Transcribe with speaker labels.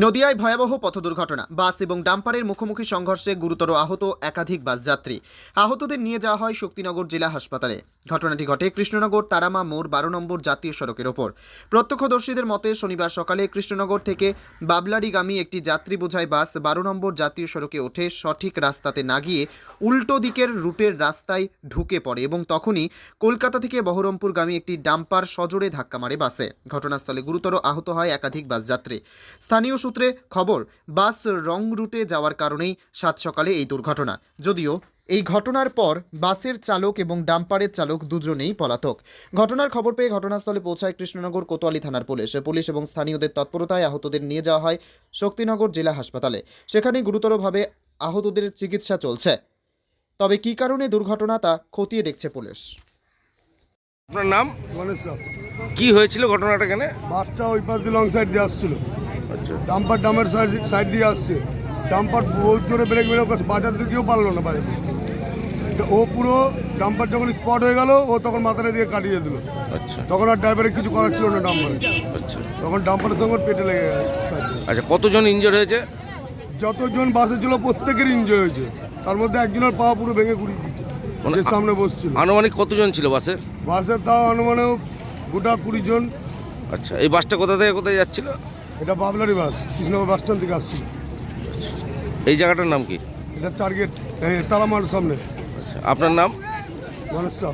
Speaker 1: নদিয়ায় ভয়াবহ পথ দুর্ঘটনা। বাস এবং ডাম্পারের মুখোমুখি সংঘর্ষে গুরুতর আহত একাধিক বাস যাত্রী। আহতদের নিয়ে যাওয়া হয় শক্তিনগর জেলা হাসপাতালে। ঘটনাটি ঘটে কৃষ্ণনগর তারামা মোড় 12 নম্বর জাতীয় সড়কের ওপর। প্রত্যক্ষদর্শীদের মতে শনিবার সকালে কৃষ্ণনগর থেকে বাবলারিগামী একটি যাত্রী বোঝাই বাস 12 নম্বর জাতীয় সড়কে ওঠে সঠিক রাস্তাতে না গিয়ে উল্টো দিকের রুটের রাস্তায় ঢুকে পড়ে এবং তখনই কলকাতা থেকে বহরমপুরগামী একটি ডাম্পার সজোরে ধাক্কা মারে বাসে। ঘটনাস্থলে গুরুতর আহত হয় একাধিক বাস যাত্রী। স্থানীয় সূত্রে খবর, বাস রং রুটে যাওয়ার কারণেই সাত সকালে এই দুর্ঘটনা। যদিও এই ঘটনার পর বাসের চালক এবং ডাম্পারের চালক দুজনেই পলাতক। ঘটনার খবর পেয়ে ঘটনাস্থলে পৌঁছায় কৃষ্ণনগর কোতোয়ালি থানার পুলিশ এবং স্থানীয়দের তৎপরতায় আহতদের নিয়ে যাওয়া হয় শক্তিনগর জেলা হাসপাতালে। সেখানে গুরুতরভাবে আহতদের চিকিৎসা চলছে। তবে কী কারণে দুর্ঘটনা তা খতিয়ে দেখছে পুলিশ।
Speaker 2: আপনার নাম?
Speaker 3: গণেশ সাহ।
Speaker 2: কি হয়েছিল ঘটনাটা এখানে?
Speaker 3: বাসটা ওই পাশ দিয়ে লং সাইড দিয়ে আসছিল,
Speaker 2: আচ্ছা,
Speaker 3: ডাম্পার ডামের সাইড দিয়ে আসছে। ডাম্পার বহুত জোরে ব্রেক মেরে বাজাতে কেউ পারলো না বাজাতে। ও পুরো ডাম্পার যখন স্পট হয়ে গেল, ও তখন মাথাটা দিয়ে কাটিয়ে দিল।
Speaker 2: আচ্ছা,
Speaker 3: তখন আর ড্রাইভারের কিছু করার ছিল না ডাম্পারে।
Speaker 2: আচ্ছা,
Speaker 3: তখন ডাম্পারের সঙ্গে ওর পেটে লেগে গেছে।
Speaker 2: আচ্ছা। কতজন ইনজোর হয়েছে?
Speaker 3: যতজন বাসে ছিল প্রত্যেকের ইনজয় হয়েছে। তার মধ্যে একজনের পা পুরো ভেঙে গুড়ি দিচ্ছে,
Speaker 2: মানে
Speaker 3: যে সামনে বসছিল।
Speaker 2: আনুমানিক কতজন ছিল বাসে?
Speaker 3: বাসে তাও অনুমানে গোটা 20 জন।
Speaker 2: আচ্ছা, এই বাসটা কোথা থেকে কোথায় যাচ্ছিল?
Speaker 3: এটা বাবলারি বাস, কৃষ্ণনগর বাস স্ট্যান্ড থেকে আসছিল।
Speaker 2: এই জায়গাটার নাম কি?
Speaker 3: এটা টার্গেট তারামার সামনে।
Speaker 2: আচ্ছা, আপনার নাম?
Speaker 3: গণেশ সাহ।